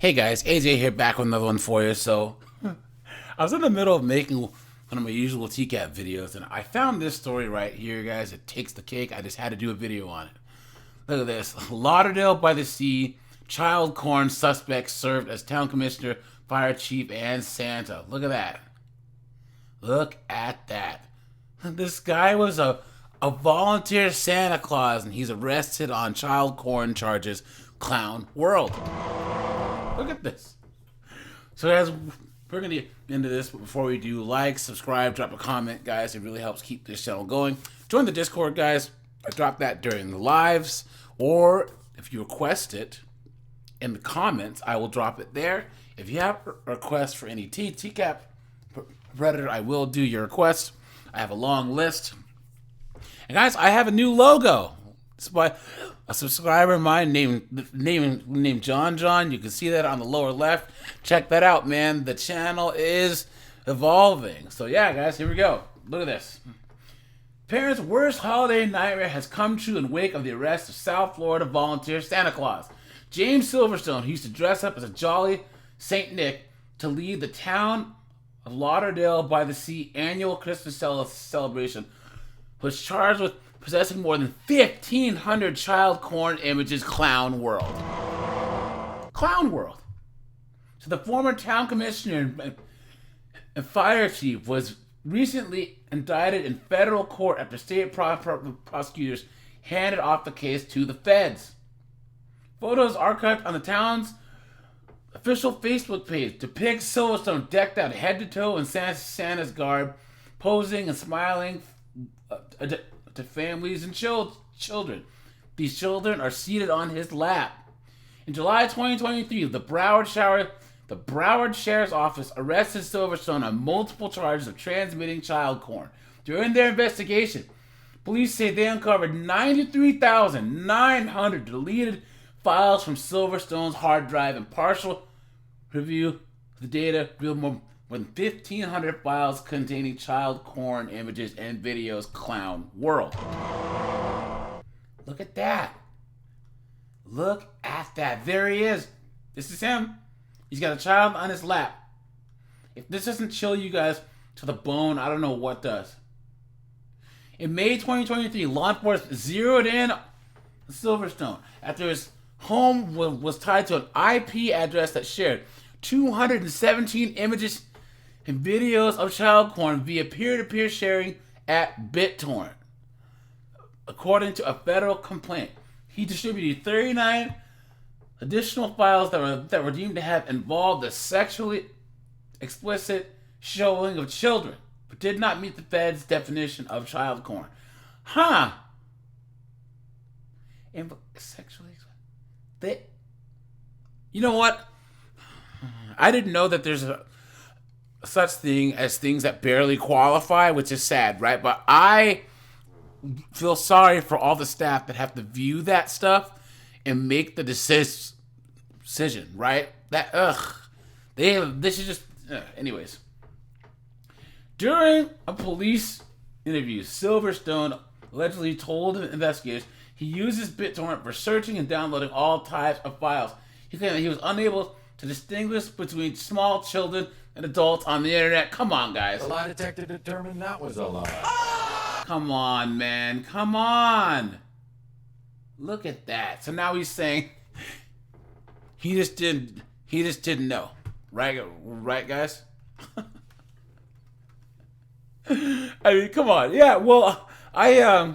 Hey guys, AJ here, back with another one for you. So, I was in the middle of making one of my usual TCAP videos, and I found this story right here, guys. It takes the cake. I just had to do a video on it. Look at this. Lauderdale by the Sea, child corn suspect served as town commissioner, fire chief, and Santa. Look at that. Look at that. This guy was a volunteer Santa Claus, and he's arrested on child corn charges. Clown world. Look at this. So guys, we're going to get into this, but before we do, like, subscribe, drop a comment, guys. It really helps keep this channel going. Join the Discord, guys. I drop that during the lives, or if you request it in the comments, I will drop it there. If you have a request for any TCAP Predator, I will do your request. I have a long list. And guys, I have a new logo. It's by a subscriber of mine named John. You can see that on the lower left. Check that out, man. The channel is evolving. So yeah, guys, here we go. Look at this. Parents' worst holiday nightmare has come true in wake of the arrest of South Florida volunteer Santa Claus. James Silverstone, who used to dress up as a jolly Saint Nick to lead the town of Lauderdale by the Sea annual Christmas celebration, was charged with possessing more than 1,500 child corn images. Clown world. Clown world. So the former town commissioner and fire chief was recently indicted in federal court after state prosecutors handed off the case to the feds. Photos archived on the town's official Facebook page depict Silverstone decked out head to toe in Santa's garb, posing and smiling to families and children. These children are seated on his lap. In July 2023, the Broward Sheriff's Office arrested Silverstone on multiple charges of transmitting child porn. During their investigation, police say they uncovered 93,900 deleted files from Silverstone's hard drive, and partial review of the data revealed more than 1,500 files containing child porn images and videos. Clown world. Look at that. Look at that. There he is. This is him. He's got a child on his lap. If this doesn't chill you guys to the bone, I don't know what does. In May 2023, law enforcement zeroed in on Silverstone after his home was tied to an IP address that shared 217 images and videos of child porn via peer-to-peer sharing at BitTorrent. According to a federal complaint, he distributed 39 additional files that were deemed to have involved the sexually explicit showing of children, but did not meet the Fed's definition of child porn. Sexually explicit. You know what? I didn't know that there's such thing as things that barely qualify, which is sad, right? But I feel sorry for all the staff that have to view that stuff and make the decision, right? They should just anyways. During a police interview, Silverstone allegedly told investigators he uses BitTorrent for searching and downloading all types of files. He claimed that he was unable to distinguish between small children and adults on the internet. Come on, guys. The lie detector determined that was a lie. Come on, man. Come on. Look at that. So now he's saying he just didn't know. Right, guys? I mean, come on. Yeah, well, I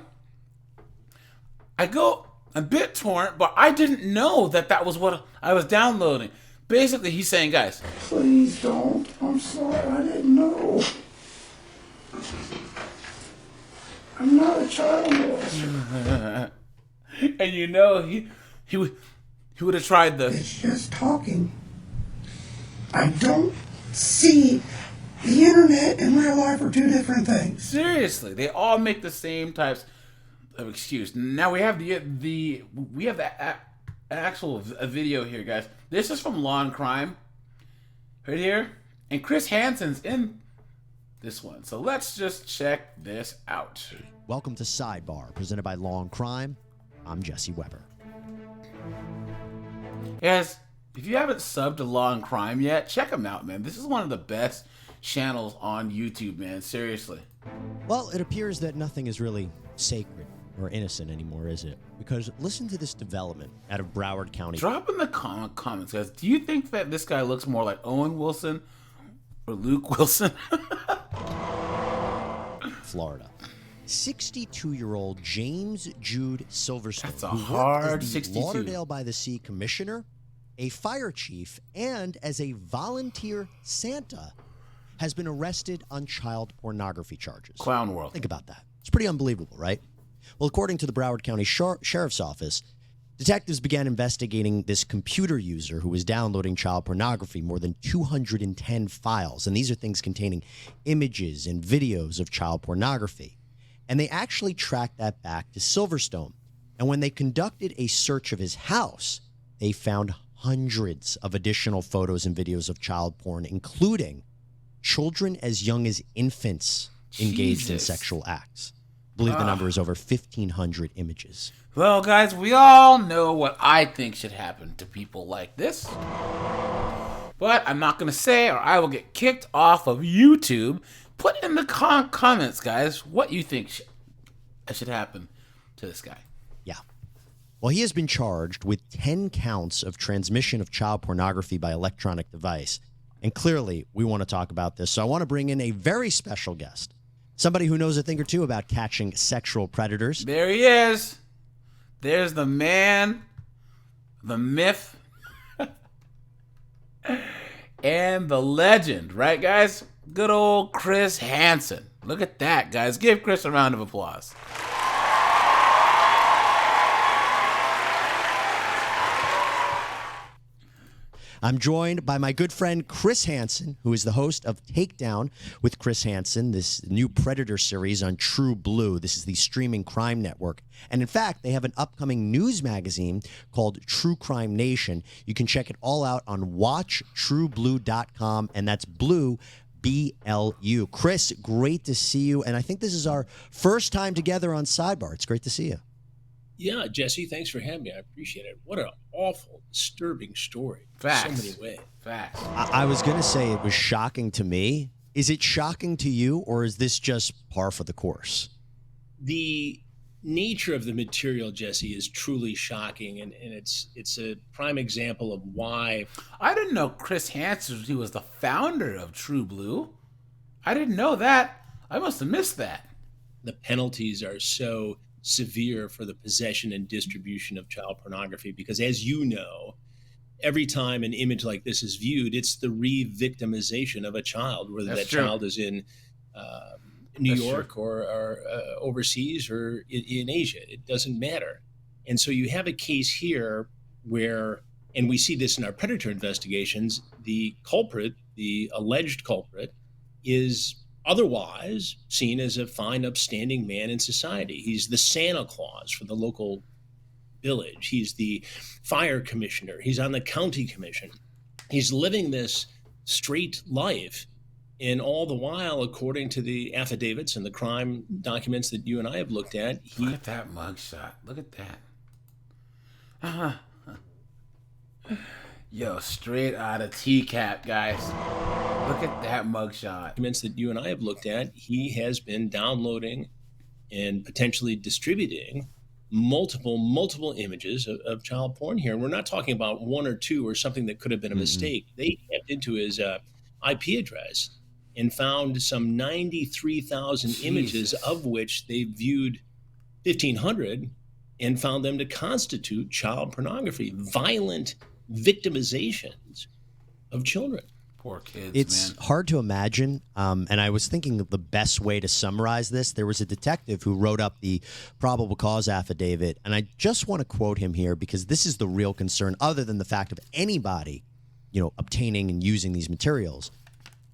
go on BitTorrent, but I didn't know that was what I was downloading. Basically, he's saying, guys, please don't. I'm sorry, I didn't know. I'm not a child molester. And you know, he would have tried the... It's just talking. I don't see the internet and real life are two different things. Seriously, they all make the same types of excuse. Now we have the actual video here, guys. This is from Law and Crime, right here, and Chris Hansen's in this one. So let's just check this out. Welcome to Sidebar, presented by Law and Crime. I'm Jesse Weber. Yes, If you haven't subbed to Law and Crime yet, check them out, man. This is one of the best channels on YouTube, man. Seriously. Well, it appears that nothing is really sacred or innocent anymore, is it? Because listen to this development out of Broward County. Drop in the comments, guys. Do you think that this guy looks more like Owen Wilson or Luke Wilson? Florida. 62-year-old James Jude Silverstone, That's a who hard worked as the 62. Lauderdale by the Sea commissioner, a fire chief, and as a volunteer Santa, has been arrested on child pornography charges. Clown world. Think about that. It's pretty unbelievable, right? Well, according to the Broward County Sheriff's Office, detectives began investigating this computer user who was downloading child pornography, more than 210 files. And these are things containing images and videos of child pornography. And they actually tracked that back to Silverstone. And when they conducted a search of his house, they found hundreds of additional photos and videos of child porn, including children as young as infants engaged in sexual acts. I believe the number is over 1,500 images. Well, guys, we all know what I think should happen to people like this. But I'm not going to say, or I will get kicked off of YouTube. Put in the comments, guys, what you think should happen to this guy. Yeah. Well, he has been charged with 10 counts of transmission of child pornography by electronic device. And clearly, we want to talk about this. So I want to bring in a very special guest, somebody who knows a thing or two about catching sexual predators. There he is. There's the man, the myth, and the legend, right, guys? Good old Chris Hansen. Look at that, guys. Give Chris a round of applause. I'm joined by my good friend Chris Hansen, who is the host of Takedown with Chris Hansen, this new Predator series on True Blue. This is the streaming crime network. And in fact, they have an upcoming news magazine called True Crime Nation. You can check it all out on watchtrueblue.com, and that's blue, BLU. Chris, great to see you. And I think this is our first time together on Sidebar. It's great to see you. Yeah, Jesse, thanks for having me. I appreciate it. What an awful, disturbing story. Facts. In so many ways. Facts. I was going to say it was shocking to me. Is it shocking to you, or is this just par for the course? The nature of the material, Jesse, is truly shocking, and it's a prime example of why. I didn't know Chris Hansen, he was the founder of True Blue. I didn't know that. I must have missed that. The penalties are so severe for the possession and distribution of child pornography, because as you know, every time an image like this is viewed, it's the re-victimization of a child, whether that child is in New York or overseas or in Asia. It doesn't matter. And so you have a case here where, and we see this in our predator investigations, the culprit, the alleged culprit, is otherwise seen as a fine, upstanding man in society. He's the Santa Claus for the local village. He's the fire commissioner. He's on the county commission. He's living this straight life. And all the while, according to the affidavits and the crime documents that you and I have looked at, look at that mugshot. Look at that. Yo, straight out of TCAP, guys. Look at that mugshot. Documents that you and I have looked at, he has been downloading and potentially distributing multiple images of child porn here. And we're not talking about one or two or something that could have been a mistake. They tapped into his IP address and found some 93,000 images, of which they viewed 1,500 and found them to constitute child pornography, violent victimizations of children. Poor kids, it's man. hard to imagine. And I was thinking of the best way to summarize this. There was a detective who wrote up the probable cause affidavit. And I just want to quote him here, because this is the real concern, other than the fact of anybody, obtaining and using these materials.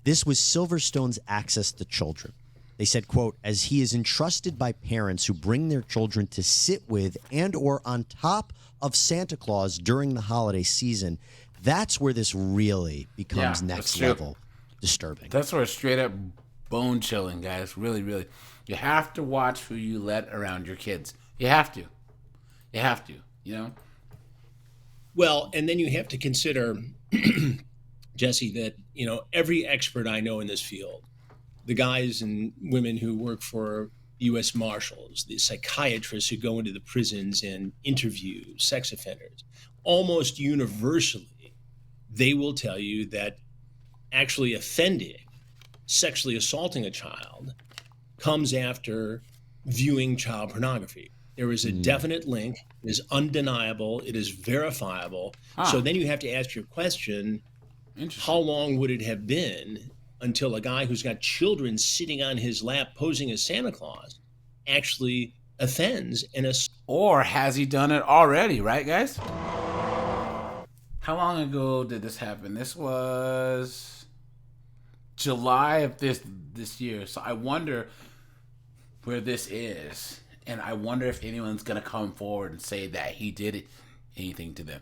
This was Silverstone's access to children. They said, quote, as he is entrusted by parents who bring their children to sit with and or on top of Santa Claus during the holiday season, that's where this really becomes next level disturbing. That's where it's straight up bone chilling, guys. Really, really. You have to watch who you let around your kids. You have to. You have to, Well, and then you have to consider, Jesse, that, every expert I know in this field, the guys and women who work for U.S. Marshals, the psychiatrists who go into the prisons and interview sex offenders, almost universally, they will tell you that actually offending, sexually assaulting a child, comes after viewing child pornography. There is a definite link. It is undeniable. It is verifiable. So then you have to ask your question, how long would it have been until a guy who's got children sitting on his lap posing as Santa Claus actually offends or has he done it already, right, guys? How long ago did this happen? This was July of this year. So I wonder where this is, and I wonder if anyone's gonna come forward and say that he did anything to them,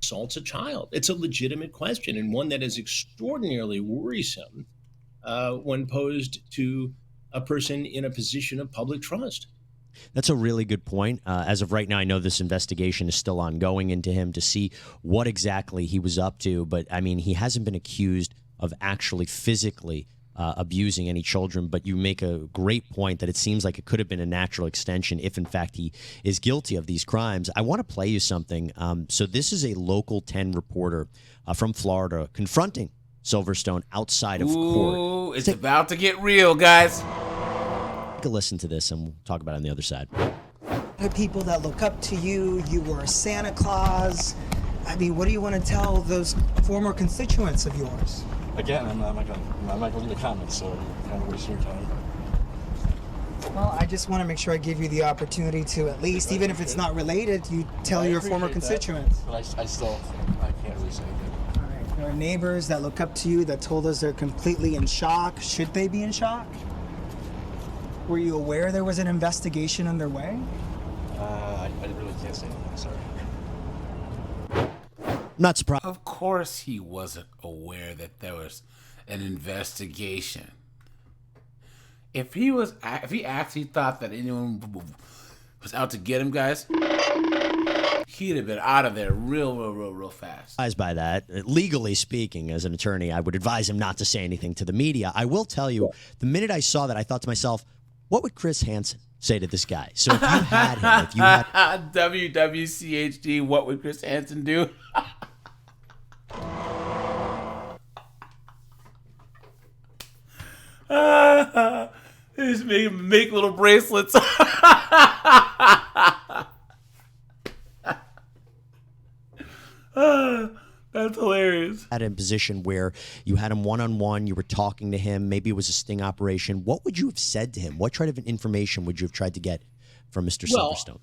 assaults a child. It's a legitimate question, and one that is extraordinarily worrisome when posed to a person in a position of public trust. That's a really good point. As of right now, I know this investigation is still ongoing into him to see what exactly he was up to. But, I mean, he hasn't been accused of actually physically abusing any children. But you make a great point that it seems like it could have been a natural extension if, in fact, he is guilty of these crimes. I want to play you something. So this is a Local 10 reporter from Florida confronting Silverstone outside of court. Ooh, it's about to get real, guys. Take a listen to this, and we'll talk about it on the other side. The people that look up to you, you were Santa Claus. I mean, what do you want to tell those former constituents of yours? Again, I'm not going to leave a comment, so you're kind of wasting your time. Well, I just want to make sure I give you the opportunity to at least, even if it's not related, you tell your former constituents. But I can't really say anything. All right. There are neighbors that look up to you that told us they're completely in shock. Should they be in shock? Were you aware there was an investigation underway? I really can't say anything, sorry. Not surprised. Of course he wasn't aware that there was an investigation. If he actually thought that anyone was out to get him, guys, he'd have been out of there real fast. By that, legally speaking, as an attorney, I would advise him not to say anything to the media. I will tell you, the minute I saw that, I thought to myself, what would Chris Hansen say to this guy? So if you had him, WWCHD, what would Chris Hansen do? Just make little bracelets. That's hilarious. At a position where you had him one-on-one, you were talking to him, maybe it was a sting operation, what would you have said to him? What kind of information would you have tried to get from Mr. Silverstone?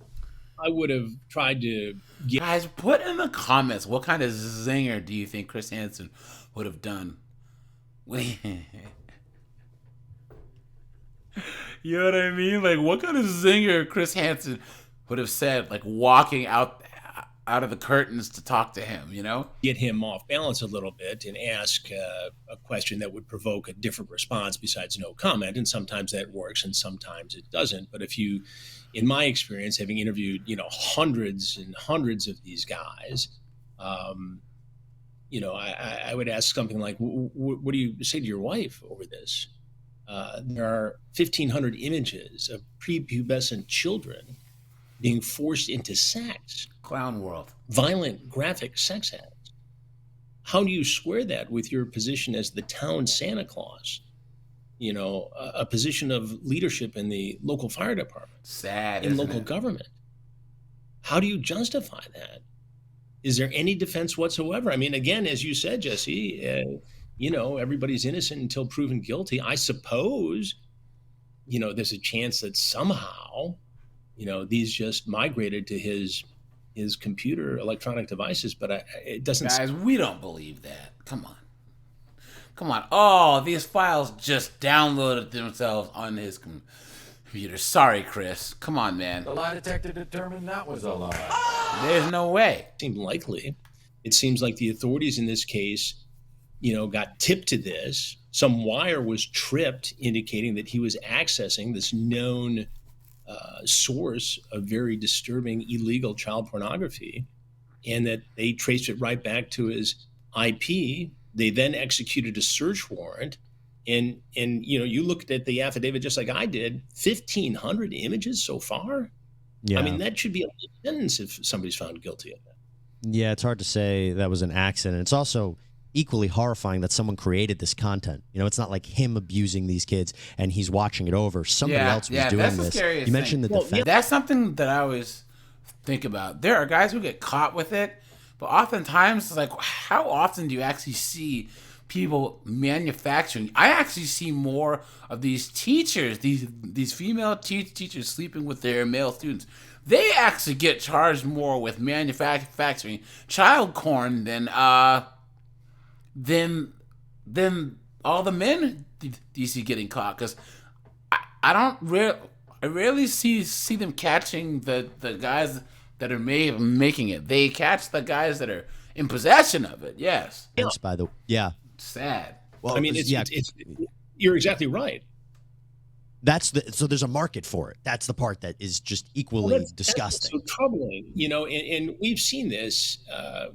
I would have tried to get... Guys, put in the comments, what kind of zinger do you think Chris Hansen would have done? You know what I mean? Like, what kind of zinger Chris Hansen would have said, like, walking out of the curtains to talk to him, Get him off balance a little bit and ask a question that would provoke a different response besides no comment. And sometimes that works and sometimes it doesn't. But if you, in my experience, having interviewed, hundreds and hundreds of these guys, I would ask something like, what do you say to your wife over this? There are 1,500 images of prepubescent children being forced into sex. Clown world. Violent, graphic sex acts. How do you square that with your position as the town Santa Claus? A position of leadership in the local fire department. Sad, in local government. How do you justify that? Is there any defense whatsoever? I mean, again, as you said, Jesse, everybody's innocent until proven guilty. I suppose, there's a chance that somehow, these just migrated to his computer electronic devices, but it doesn't. Guys, we don't believe that. Come on. Oh, these files just downloaded themselves on his computer. Sorry, Chris. Come on, man. The lie detector determined that was a lie. There's no way. It seemed likely. It seems like the authorities in this case, got tipped to this. Some wire was tripped, indicating that he was accessing this known source of very disturbing illegal child pornography. and that they traced it right back to his IP. They then executed a search warrant. And you looked at the affidavit just like I did, 1,500 images so far. Yeah. I mean, that should be a life sentence if somebody's found guilty of that. Yeah, it's hard to say that was an accident. It's also equally horrifying that someone created this content. It's not like him abusing these kids and he's watching it over. Somebody else was doing that's this. The scariest You mentioned thing. the defense. That's something that I always think about. There are guys who get caught with it, but oftentimes, like, how often do you actually see people manufacturing? I actually see more of these teachers, these female teachers sleeping with their male students. They actually get charged more with manufacturing child porn than all the men you see getting caught. Because I rarely see them catching the guys that are making it. They catch the guys that are in possession of it. Yes. By the yeah. Sad. Well, I mean, it's you're exactly right. So there's a market for it. That's the part that is just equally disgusting. That's so troubling, and we've seen this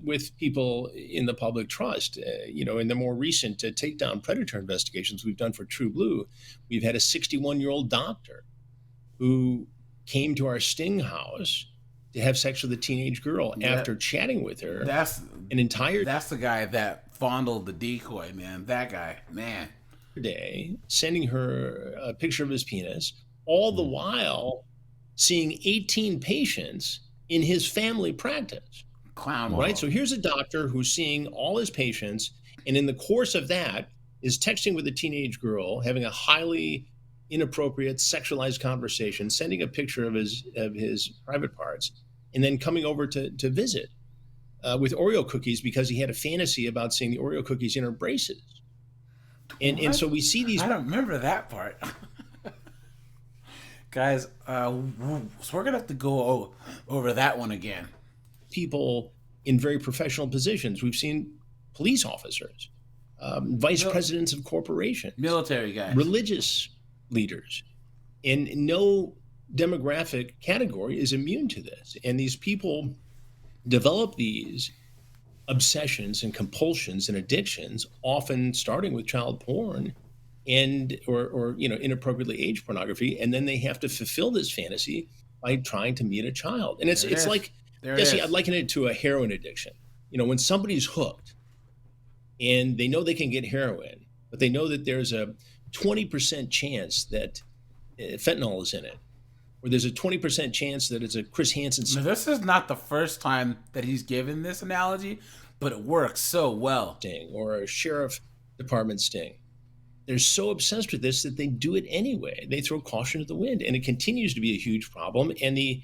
with people in the public trust. In the more recent takedown predator investigations we've done for True Blue, we've had a 61-year-old doctor who came to our Sting house to have sex with a teenage girl after chatting with her. That's the guy that fondled the decoy, man. That guy, man. Day, sending her a picture of his penis, all the while seeing 18 patients in his family practice. Clown. Right? So here's a doctor who's seeing all his patients, and in the course of that is texting with a teenage girl, having a highly inappropriate sexualized conversation, sending a picture of his private parts, and then coming over to visit with Oreo cookies because he had a fantasy about seeing the Oreo cookies in her braces. And so we see these. I don't remember that part. Guys, so we're going to have to go over that one again. People in very professional positions. We've seen police officers, vice presidents of corporations, military guys, religious leaders. And no demographic category is immune to this. And these people develop these obsessions and compulsions and addictions, often starting with child porn and or inappropriately aged pornography, and then they have to fulfill this fantasy by trying to meet a child. And it's like, Jesse, I'd liken it to a heroin addiction. When somebody's hooked and they know they can get heroin, but they know that there's a 20% chance that fentanyl is in it, or there's a 20% chance that it's a Chris Hansen. Now, this is not the first time that he's given this analogy, but it works so well. Sting, or a sheriff department sting. They're so obsessed with this that they do it anyway. They throw caution to the wind, and it continues to be a huge problem. And the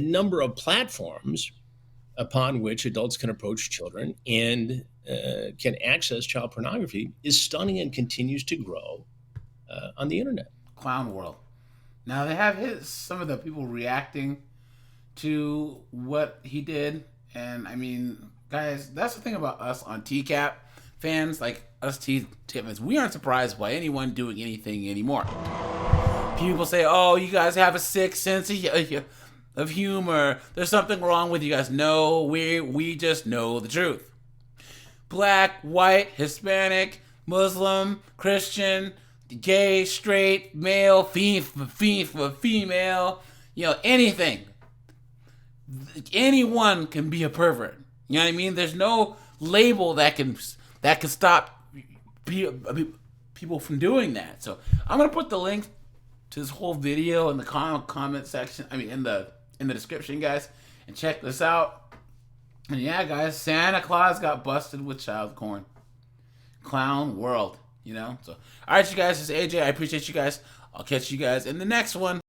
number of platforms upon which adults can approach children and can access child pornography is stunning and continues to grow on the internet. Clown world. Now they have some of the people reacting to what he did, and I mean, guys, that's the thing about us on TCAP fans, like us TCAP fans, we aren't surprised by anyone doing anything anymore. People say, "Oh, you guys have a sick sense of humor. There's something wrong with you guys." No, we just know the truth. Black, white, Hispanic, Muslim, Christian, gay, straight, male, female, anything. Anyone can be a pervert. You know what I mean? There's no label that can stop people from doing that. So I'm gonna put the link to this whole video in the comment section. I mean, in the description, guys, and check this out. And yeah, guys, Santa Claus got busted with child porn. Clown world. So, all right, you guys, this is AJ. I appreciate you guys. I'll catch you guys in the next one.